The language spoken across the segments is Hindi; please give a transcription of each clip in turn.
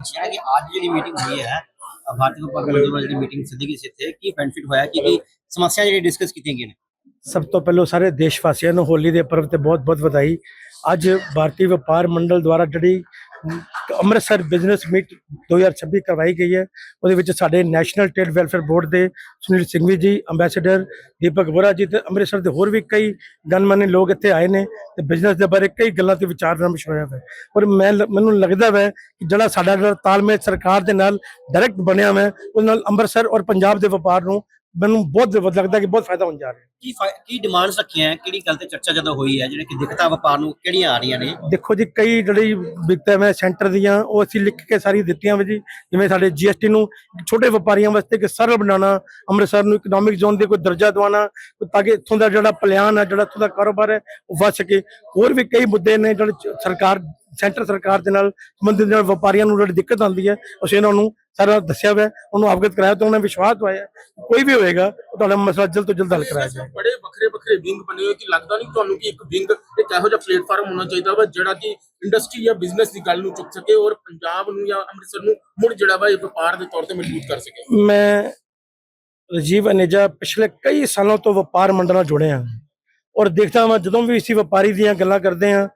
अच्छा है कि आज जी मीटिंग हुई है भारतीय व्यापार मंडल वाली मीटिंग सदी से थे की बेनिफिट होया कि समस्या जी डिस्कस की गई ने। ਸਭ ਤੋਂ ਪਹਿਲਾਂ ਸਾਰੇ ਦੇਸ਼ ਵਾਸੀਆਂ ਨੂੰ ਹੋਲੀ ਦੇ ਪਰਵ ਤੇ ਬਹੁਤ-ਬਹੁਤ ਵਧਾਈ। ਅੱਜ ਭਾਰਤੀ ਵਪਾਰ ਮੰਡਲ ਦੁਆਰਾ ਜਿਹੜੀ ਅੰਮ੍ਰਿਤਸਰ ਬਿਜ਼ਨਸ ਮੀਟ 2026 ਕਰਵਾਈ ਗਈ ਹੈ, ਉਹਦੇ ਵਿੱਚ ਸਾਡੇ ਨੈਸ਼ਨਲ ਟ੍ਰੇਡ ਵੈਲਫੇਅਰ ਬੋਰਡ ਦੇ ਸੁਨੀਲ ਸਿੰਘਵੀ ਜੀ, ਅੰਬੈਸਡਰ ਦੀਪਕ ਵੋਰਾ ਜੀ ਤੇ ਅੰਮ੍ਰਿਤਸਰ ਦੇ ਹੋਰ ਵੀ ਕਈ ਗਣਮਾਨੇ ਲੋਕ ਇੱਥੇ ਆਏ ਨੇ ਤੇ ਬਿਜ਼ਨਸ ਦੇ ਬਾਰੇ ਕਈ ਗੱਲਾਂ ਤੇ ਵਿਚਾਰ ਵਿਮਰਸ਼ ਹੋਇਆ ਹੈ। ਪਰ ਮੈਨੂੰ ਲੱਗਦਾ ਹੈ ਕਿ ਜਿਹੜਾ ਸਾਡਾ ਤਾਲਮੇਲ ਸਰਕਾਰ ਦੇ ਨਾਲ ਡਾਇਰੈਕਟ ਬਣਿਆ ਹੈ, ਉਹਦੇ ਨਾਲ ਅੰਮ੍ਰਿਤਸਰ ਔਰ ਪੰਜਾਬ ਦੇ ਵਪਾਰ ਨੂੰ ਮੈਨੂੰ ਬਹੁਤ ਲੱਗਦਾ ਕਿ ਬਹੁਤ ਫਾਇਦਾ ਹੋਣ ਜਾ ਰਿਹਾ ਹੈ। ਕੀ ਡਿਮਾਂਡਸ ਰੱਖੀਆਂ ਕਿਹੜੀ ਗੱਲ ਤੇ ਚਰਚਾ ਜਦੋਂ ਹੋਈ ਹੈ ਜਿਹੜੇ ਕਿ ਦਿੱਕਤਾਂ ਵਪਾਰ ਨੂੰ ਕਿਹੜੀਆਂ ਆ ਰਹੀਆਂ ਨੇ? ਦੇਖੋ ਜੀ, ਕਈ ਜਿਹੜੀ ਦਿੱਕਤਾਂ ਮੈਂ ਸੈਂਟਰ ਦੀਆਂ ਉਹ ਅਸੀਂ ਲਿਖ ਕੇ ਸਾਰੀ ਦਿੱਤੀਆਂ ਵੇ ਜੀ। ਜਿਵੇਂ ਸਾਡੇ ਜੀਐਸਟੀ ਨੂੰ ਛੋਟੇ ਵਪਾਰੀਆਂ ਵਾਸਤੇ ਇੱਕ ਸਰਲ ਬਣਾਉਣਾ, ਅੰਮ੍ਰਿਤਸਰ ਨੂੰ ਇਕਨੋਮਿਕ ਜ਼ੋਨ ਦੇ ਕੋਈ ਦਰਜਾ ਦਿਵਾਉਣਾ ਤਾਂ ਕਿ ਇੱਥੋਂ ਦਾ ਜਿਹੜਾ ਪਲਾਨ ਹੈ, ਜਿਹੜਾ ਇੱਥੋਂ ਦਾ ਕਾਰੋਬਾਰ ਹੈ ਉਹ ਵੱਧ ਸਕੇ। ਹੋਰ ਵੀ ਕਈ ਮੁੱਦੇ ਨੇ ਜਿਹੜੇ ਸਰਕਾਰ ਸੈਂਟਰ ਸਰਕਾਰ ਦੇ ਨਾਲ ਸੰਬੰਧਿਤ ਨਾਲ ਵਪਾਰੀਆਂ ਨੂੰ ਜਿਹੜੀ ਦਿੱਕਤ ਆਉਂਦੀ ਹੈ ਅਸੀਂ ਇਹਨਾਂ ਨੂੰ ਸਾਰਾ ਦੱਸਿਆ ਹੋਇਆ, ਉਹਨੂੰ ਅਵਗਤ ਕਰਾਇਆ ਤੇ ਉਹਨਾਂ ਵਿਸ਼ਵਾਸ ਦਵਾਇਆ ਕੋਈ ਵੀ ਹੋਏਗਾ ਉਹ ਤੁਹਾਡਾ ਮਸਲਾ ਜਲਦ ਤੋਂ ਜਲਦ ਹੱਲ ਕਰਾਇਆ ਜਾਏਗਾ। ਬੜੇ ਵੱਖਰੇ ਵਿੰਗ ਬਣੇ ਹੋਏ ਕਿ ਲੱਗਦਾ ਨਹੀਂ ਤੁਹਾਨੂੰ ਕਿ ਇੱਕ ਵਿੰਗ ਇੱਕ ਇਹੋ ਜਿਹਾ ਪਲੇਟਫਾਰਮ ਹੋਣਾ ਚਾਹੀਦਾ ਵਾ ਜਿਹੜਾ ਕਿ ਇੰਡਸਟਰੀ ਜਾਂ ਬਿਜ਼ਨਸ ਦੀ ਗੱਲ ਨੂੰ ਚੁੱਕ ਸਕੇ ਔਰ ਪੰਜਾਬ ਨੂੰ ਜਾਂ ਅੰਮ੍ਰਿਤਸਰ ਨੂੰ ਮੁੜ ਜਿਹੜਾ ਵਾ ਇਹ ਵਪਾਰ ਦੇ ਤੌਰ ਤੇ ਮਜ਼ਬੂਤ ਕਰ ਸਕੇ। ਮੈਂ ਰਾਜੀਵ ਅਨੇਜਾ ਪਿਛਲੇ ਕਈ ਸਾਲਾਂ ਤੋਂ ਵਪਾਰ ਮੰਡਲ ਨਾਲ ਜੁੜਿਆ ਔਰ ਦੇਖਦਾ ਹਾਂ ਜਦੋਂ ਵੀ ਅਸੀਂ ਵਪਾਰੀ ਦੀਆਂ ਗੱਲਾਂ ਕਰਦੇ ਹਾਂ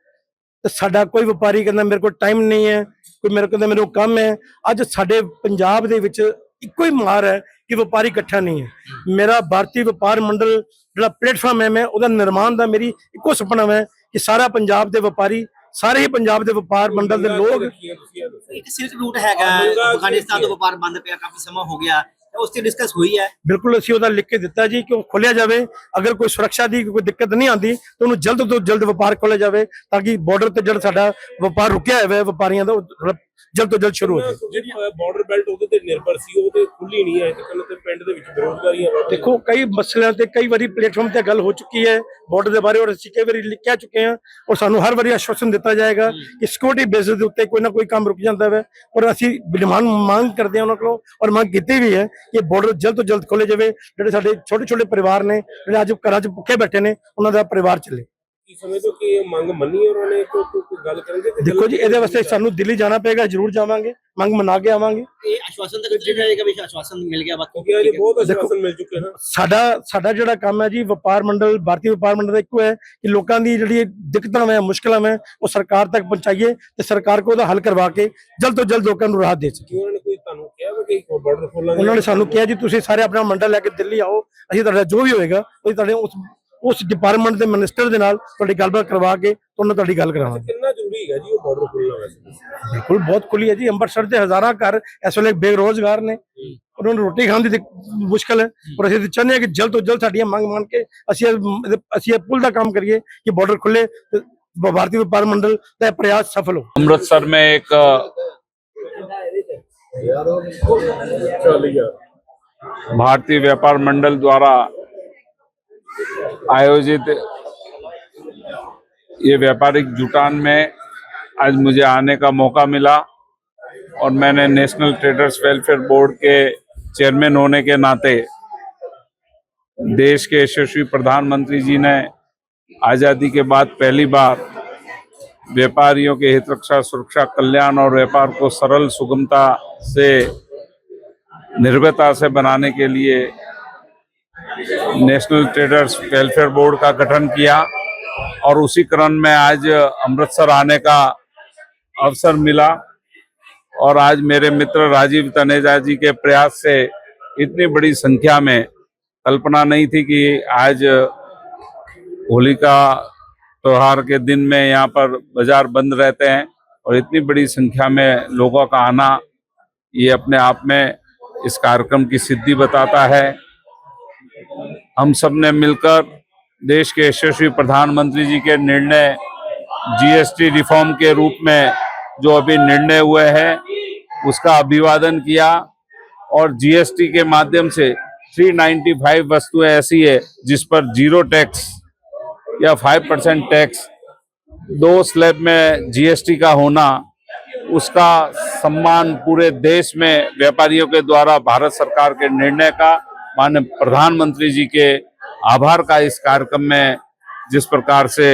ਤੇ ਸਾਡਾ ਕੋਈ ਵਪਾਰੀ ਕਹਿੰਦਾ ਮੇਰੇ ਕੋਲ ਟਾਈਮ ਨਹੀਂ ਹੈ, ਕੋਈ ਮੇਰੇ ਕੋਲ ਮੈਨੂੰ ਕੰਮ ਹੈ। ਅੱਜ ਸਾਡੇ ਪੰਜਾਬ ਦੇ ਵਿੱਚ ਇੱਕੋ ਹੀ ਮਾਰ ਹੈ ਕਿ ਵਪਾਰੀ ਇਕੱਠਾ ਨਹੀਂ ਹੈ। ਮੇਰਾ ਭਾਰਤੀ ਵਪਾਰ ਮੰਡਲ ਜਿਹੜਾ ਪਲੇਟਫਾਰਮ ਹੈ, ਮੈਂ ਉਹਦਾ ਨਿਰਮਾਣ ਦਾ ਮੇਰੀ ਇੱਕੋ ਸੁਪਨਾ ਹੈ ਕਿ ਸਾਰਾ ਪੰਜਾਬ ਦੇ ਵਪਾਰੀ, ਸਾਰੇ ਹੀ ਪੰਜਾਬ ਦੇ ਵਪਾਰ ਮੰਡਲ ਦੇ ਲੋਕ। ਇੱਕ ਸਿਲਕ ਰੂਟ ਹੈਗਾ ਅਫਗਾਨਿਸਤਾਨ ਤੋਂ ਵਪਾਰ ਬੰਦ ਪਿਆ ਕਾਫੀ ਸਮਾਂ ਹੋ ਗਿਆ, ਉਸ ਤੇ ਡਿਸਕਸ हुई है। बिल्कुल ਅਸੀਂ ਉਹਦਾ ਲਿਖ ਕੇ ਦਿੱਤਾ ਜੀ ਕਿ ਉਹ ਖੋਲਿਆ ਜਾਵੇ। ਅਗਰ ਕੋਈ ਸੁਰੱਖਿਆ ਦੀ ਕੋਈ ਦਿੱਕਤ ਨਹੀਂ ਆਉਂਦੀ ਤਾਂ ਉਹਨੂੰ ਜਲਦ ਤੋਂ ਜਲਦ ਵਪਾਰ ਖੋਲਿਆ ਜਾਵੇ ਤਾਂ ਕਿ ਬਾਰਡਰ ਤੇ ਜਿਹੜਾ ਸਾਡਾ ਵਪਾਰ ਰੁਕਿਆ ਹੋਇਆ ਹੈ ਵਪਾਰੀਆਂ ਦਾ ਜਲਦ ਤੋਂ ਜਲਦ ਸ਼ੁਰੂ ਹੋ ਜਾਏ। ਜਿਹੜੀ ਬਾਰਡਰ ਬੈਲਟ ਉਹਦੇ ਤੇ ਨਿਰਭਰ ਸੀ ਉਹ ਤੇ ਖੁੱਲੀ ਨਹੀਂ ਹੈ ਤੇ ਪਿੰਡ ਦੇ ਵਿੱਚ ਬੇਰੁਜ਼ਗਾਰੀ ਹੈ। ਦੇਖੋ ਕਈ ਮਸਲਿਆਂ ਤੇ ਕਈ ਵਾਰੀ ਪਲੇਟਫਾਰਮ ਤੇ ਗੱਲ ਹੋ ਚੁੱਕੀ ਹੈ ਬਾਰਡਰ ਦੇ ਬਾਰੇ ਔਰ ਅਸੀਂ ਕਈ ਵਾਰੀ ਲਿਖਿਆ ਚੁੱਕੇ ਹਾਂ ਔਰ ਸਾਨੂੰ ਹਰ ਵਾਰੀ ਆਸ਼ਵਾਸਨ ਦਿੱਤਾ ਜਾਏਗਾ ਕਿ ਸਿਕਿਉਰਿਟੀ ਬੇਸਿਸ ਦੇ ਉੱਤੇ ਕੋਈ ਨਾ ਕੋਈ ਕੰਮ ਰੁਕ ਜਾਂਦਾ ਹੈ ਔਰ ਅਸੀਂ ਮੰਗ ਕਰਦੇ ਹਾਂ ਉਹਨਾਂ ਕੋਲੋਂ ਔਰ ਮੰਗ ਕੀਤੀ ਵੀ ਹੈ ਕਿ ਬਾਰਡਰ ਜਲਦ ਤੋਂ ਜਲਦ ਖੋਲੇ ਜਾਵੇ। ਜਿਹੜੇ ਸਾਡੇ ਛੋਟੇ ਪਰਿਵਾਰ ਨੇ ਜਿਹੜੇ ਅੱਜ ਘਰਾਂ 'ਚ ਭੁੱਖੇ ਬੈਠੇ ਨੇ ਉਹਨਾਂ ਦਾ ਪਰਿਵਾਰ ਚੱਲੇ। ਕੀ ਸਮਝੋ ਕਿ ਇਹ ਮੰਗ ਮੰਨੀ ਉਹਨਾਂ ਨੇ ਕੋਈ ਗੱਲ ਕਰਨਗੇ? ਦੇਖੋ ਜੀ, ਇਹਦੇ ਵਾਸਤੇ ਸਾਨੂੰ ਦਿੱਲੀ ਜਾਣਾ ਪਏਗਾ, ਜ਼ਰੂਰ ਜਾਵਾਂਗੇ, ਮੰਗ ਮਨਾ ਕੇ ਆਵਾਂਗੇ। ਇਹ ਆਸ਼ਵਾਸਨ ਤੱਕ ਜਾਏਗਾ ਵੀ ਆਸ਼ਵਾਸਨ ਮਿਲ ਗਿਆ ਬਾਕੀ ਕਿਉਂਕਿ ਇਹ ਬਹੁਤ ਆਸ਼ਵਾਸਨ ਮਿਲ ਚੁੱਕੇ ਹਨ। ਸਾਡਾ ਜਿਹੜਾ ਕੰਮ ਹੈ ਜੀ ਵਪਾਰ ਮੰਡਲ, ਭਾਰਤੀ ਵਪਾਰ ਮੰਡਲ ਦਾ ਇੱਕੋ ਹੈ ਕਿ ਲੋਕਾਂ ਦੀ ਜਿਹੜੀ ਦਿੱਕਤਾਂ ਹੈ, ਮੁਸ਼ਕਲਾਂ ਹੈ ਉਹ ਸਰਕਾਰ ਤੱਕ ਪਹੁੰਚਾਈਏ ਤੇ ਸਰਕਾਰ ਕੋ ਉਹਦਾ ਹੱਲ ਕਰਵਾ ਕੇ ਜਲਦ ਤੋਂ ਜਲਦ ਲੋਕਾਂ ਨੂੰ ਰਾਹਤ ਦੇ ਸਕੇ। ਉਹਨਾਂ ਨੇ ਕੋਈ ਤੁਹਾਨੂੰ ਕਿਹਾ ਵੀ ਕਿ ਬਾਰਡਰ ਖੋਲਾਂਗੇ? ਉਹਨਾਂ ਨੇ ਸਾਨੂੰ ਕਿਹਾ ਜੀ ਤੁਸੀਂ ਸਾਰੇ ਆਪਣਾ ਮੰਡਲ ਲੈ ਕੇ ਦਿੱਲੀ ਆਓ, ਅਸੀਂ ਤੁਹਾਡਾ ਜੋ ਵੀ ਹੋਏਗਾ ਉਹ ਤੁਹਾਡੇ ਉਸ ਡਿਪਾਰਟਮੈਂਟ ਦੇ ਮਿਨਿਸਟਰ ਦੇ ਨਾਲ ਤੁਹਾਡੀ ਗੱਲਬਾਤ ਕਰਵਾ ਕੇ ਤੁਹਾਨੂੰ ਤੁਹਾਡੀ ਗੱਲ ਕਰਾਵਾਂਗੇ। ਕਿੰਨਾ ਜ਼ਰੂਰੀ ਹੈ ਜੀ ਉਹ ਬਾਰਡਰ ਖੋਲਣਾ? ਵੈਸੇ ਬਿਲਕੁਲ ਬਹੁਤ ਖੁੱਲੀ ਹੈ ਜੀ। ਅੰਮ੍ਰਿਤਸਰ ਦੇ ਹਜ਼ਾਰਾਂ ਘਰ ਇਸ ਵੇਲੇ ਬੇਰੋਜ਼ਗਾਰ ਨੇ, ਉਹਨਾਂ ਨੂੰ ਰੋਟੀ ਖਾਣ ਦੀ ਮੁਸ਼ਕਲ ਹੈ ਪਰ ਅਸੀਂ ਚਾਹੁੰਦੇ ਹਾਂ ਕਿ ਜਲਦ ਤੋਂ ਜਲਦ ਸਾਡੀਆਂ ਮੰਗ ਮੰਨ ਕੇ ਅਸੀਂ ਇਹ ਪੁਲ ਦਾ ਕੰਮ ਕਰੀਏ ਕਿ ਬਾਰਡਰ खुले, भारतीय व्यापार मंडल का प्रयास सफल हो। अमृतसर में एक भारतीय व्यापार मंडल द्वारा आयोजित ये व्यापारिक जुटान में आज मुझे आने का मौका मिला और मैंने नेशनल ट्रेडर्स वेलफेयर बोर्ड के चेयरमैन होने के नाते देश के यशस्वी प्रधानमंत्री जी ने आज़ादी के बाद पहली बार व्यापारियों के हित रक्षा, सुरक्षा, कल्याण और व्यापार को सरल, सुगमता से, निर्भयता से बनाने के लिए नेशनल ट्रेडर्स वेलफेयर बोर्ड का गठन किया और उसी क्रम में आज अमृतसर आने का अवसर मिला और आज मेरे मित्र राजीव तनेजा जी के प्रयास से इतनी बड़ी संख्या में, कल्पना नहीं थी कि आज होली का त्योहार के दिन में यहाँ पर बाजार बंद रहते हैं और इतनी बड़ी संख्या में लोगों का आना ये अपने आप में इस कार्यक्रम की सिद्धि बताता है। हम सब ने मिलकर देश के यशस्वी प्रधानमंत्री जी के निर्णय जीएसटी रिफॉर्म के रूप में जो अभी निर्णय हुए हैं उसका अभिवादन किया और जीएसटी के माध्यम से 395 वस्तुएं ऐसी है जिस पर 0 टैक्स या 5% टैक्स, 2 स्लैब में जीएसटी का होना, उसका सम्मान पूरे देश में व्यापारियों के द्वारा भारत सरकार के निर्णय का, माननीय प्रधानमंत्री जी के आभार का इस कार्यक्रम में जिस प्रकार से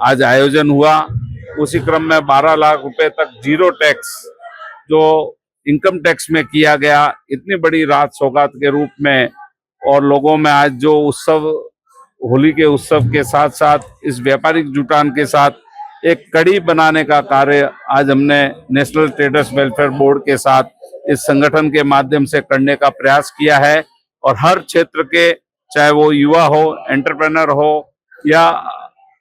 आज आयोजन हुआ, उसी क्रम में 12 लाख रुपए तक 0 टैक्स जो इनकम टैक्स में किया गया, इतनी बड़ी रात सौगात के रूप में, और लोगों में आज जो उत्सव, होली के उत्सव के साथ साथ इस व्यापारिक जुटान के साथ एक कड़ी बनाने का कार्य आज हमने नेशनल ट्रेडर्स वेलफेयर बोर्ड के साथ इस संगठन के माध्यम से करने का प्रयास किया है। और हर क्षेत्र के, चाहे वो युवा हो, एंटरप्रेन्योर हो या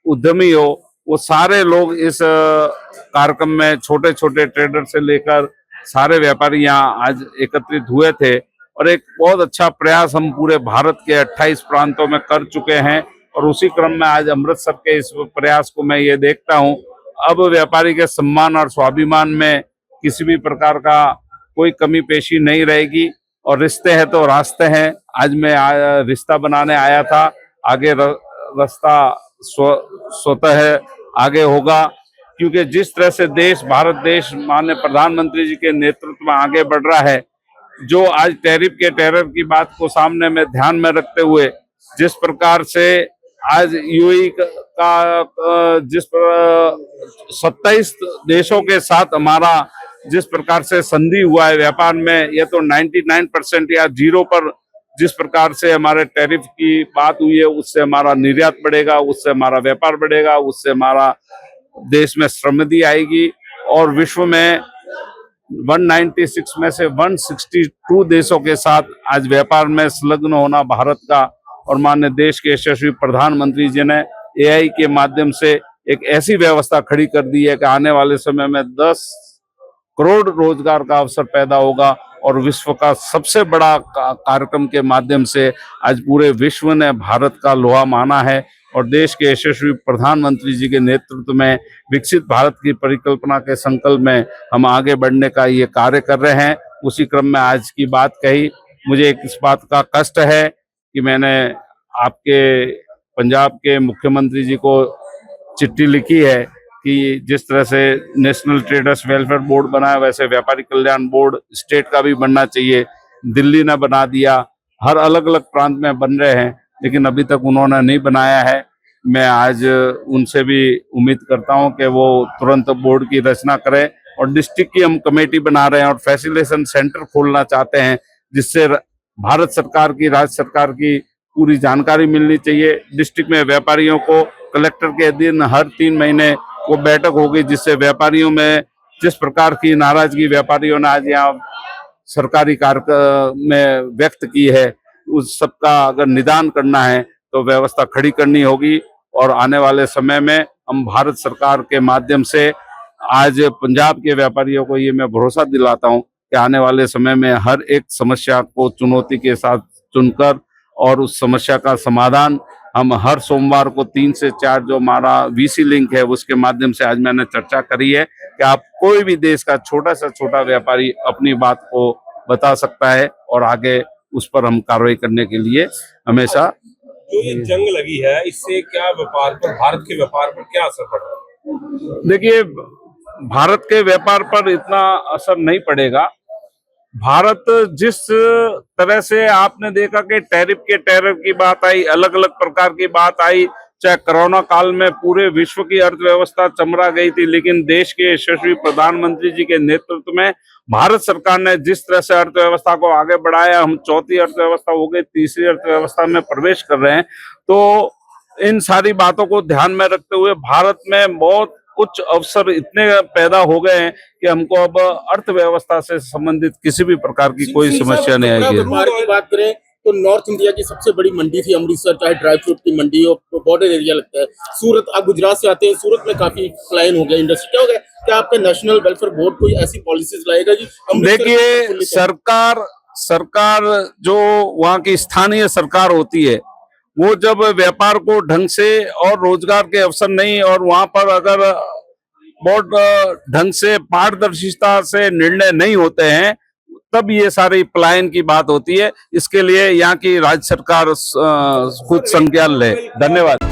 उद्यमी हो, वो सारे लोग इस कार्यक्रम में, छोटे छोटे ट्रेडर से लेकर सारे व्यापारी यहाँ आज एकत्रित हुए थे। और एक बहुत अच्छा प्रयास हम पूरे भारत के 28 प्रांतों में कर चुके हैं। और उसी क्रम में आज अमृतसर के इस प्रयास को मैं ये देखता हूँ, अब व्यापारी के सम्मान और स्वाभिमान में किसी भी प्रकार का कोई कमी पेशी नहीं रहेगी। और रिश्ते हैं तो रास्ते हैं। आज मैं रिश्ता बनाने आया था, आगे रास्ता स्वतः आगे होगा, क्योंकि जिस तरह से देश, भारत देश माननीय प्रधानमंत्री जी के नेतृत्व में आगे बढ़ रहा है, जो आज टैरिफ के टेरर की बात को सामने में ध्यान में रखते हुए जिस प्रकार से आज यूएई का जिस 27 देशों के साथ हमारा जिस प्रकार से संधि हुआ है व्यापार में, यह तो 99% या 0 पर जिस प्रकार से हमारे टैरिफ की बात हुई है, उससे हमारा निर्यात बढ़ेगा, उससे हमारा व्यापार बढ़ेगा, उससे हमारा देश में समृद्धि आएगी। और विश्व में 196 में से 162 देशों के साथ आज व्यापार में संलग्न होना भारत का, और माननीय देश के यशस्वी प्रधानमंत्री जी ने एआई के माध्यम से एक ऐसी व्यवस्था खड़ी कर दी है कि आने वाले समय में 10 करोड़ रोजगार का अवसर पैदा होगा। और विश्व का सबसे बड़ा कार्यक्रम के माध्यम से आज पूरे विश्व ने भारत का लोहा माना है। और देश के यशस्वी प्रधानमंत्री जी के नेतृत्व में विकसित भारत की परिकल्पना के संकल्प में हम आगे बढ़ने का ये कार्य कर रहे हैं। उसी क्रम में आज की बात कही, मुझे इस बात का कष्ट है कि मैंने आपके पंजाब के मुख्यमंत्री जी को चिट्ठी लिखी है कि जिस तरह से नेशनल ट्रेडर्स वेलफेयर बोर्ड बना है, वैसे व्यापारी कल्याण बोर्ड स्टेट का भी बनना चाहिए। दिल्ली ने बना दिया, हर अलग अलग प्रांत में बन रहे हैं, लेकिन अभी तक उन्होंने नहीं बनाया है। मैं आज उनसे भी उम्मीद करता हूं कि वो तुरंत बोर्ड की रचना करें। और डिस्ट्रिक्ट की हम कमेटी बना रहे हैं और फैसिलिटेशन सेंटर खोलना चाहते हैं, जिससे भारत सरकार की, राज्य सरकार की पूरी जानकारी मिलनी चाहिए। डिस्ट्रिक्ट में व्यापारियों को कलेक्टर के दिन हर 3 महीने वो बैठक होगी, जिससे व्यापारियों में जिस प्रकार की नाराजगी व्यापारियों ने आज यहाँ सरकारी कार्य में व्यक्त की है, उस सबका अगर निदान करना है तो व्यवस्था खड़ी करनी होगी। और आने वाले समय में हम भारत सरकार के माध्यम से आज पंजाब के व्यापारियों को ये मैं भरोसा दिलाता हूँ कि आने वाले समय में हर एक समस्या को चुनौती के साथ चुनकर और उस समस्या का समाधान हम हर सोमवार को 3 से 4 जो हमारा वीसी लिंक है उसके माध्यम से आज मैंने चर्चा करी है कि आप कोई भी देश का छोटा से छोटा व्यापारी अपनी बात को बता सकता है और आगे उस पर हम कार्रवाई करने के लिए हमेशा। जो ये जंग लगी है, इससे क्या व्यापार पर, भारत के व्यापार पर क्या असर पड़ रहा है? देखिए, भारत के व्यापार पर इतना असर नहीं पड़ेगा। भारत जिस तरह से आपने देखा कि टैरिफ के टेरर की बात आई, अलग अलग प्रकार की बात आई, चाहे कोरोना काल में पूरे विश्व की अर्थव्यवस्था चमरा गई थी, लेकिन देश के यशस्वी प्रधानमंत्री जी के नेतृत्व में भारत सरकार ने जिस तरह से अर्थव्यवस्था को आगे बढ़ाया, हम 4थी अर्थव्यवस्था हो गई, 3री अर्थव्यवस्था में प्रवेश कर रहे हैं। तो इन सारी बातों को ध्यान में रखते हुए भारत में बहुत कुछ अवसर इतने पैदा हो गए हैं कि हमको अब अर्थव्यवस्था से संबंधित किसी भी प्रकार की कोई समस्या नहीं आएगी। व्यापार की बात करें तो नॉर्थ इंडिया की सबसे बड़ी मंडी थी अमृतसर, चाहे ड्राई फ्रूट की मंडी हो, बॉर्डर एरिया लगता है। सूरत, आप गुजरात से आते हैं, सूरत में काफी फ्लाइन हो गया इंडस्ट्री, क्या हो गया? क्या आपका नेशनल वेलफेयर बोर्ड कोई ऐसी पॉलिसीज लाएगा जी? देखिए, सरकार जो वहाँ की स्थानीय सरकार होती है, वो जब व्यापार को ढंग से और रोजगार के अवसर नहीं, और वहां पर अगर बहुत ढंग से पारदर्शिता से निर्णय नहीं होते हैं, तब ये सारी पलायन की बात होती है। इसके लिए यहाँ की राज्य सरकार कुछ संज्ञान ले। धन्यवाद।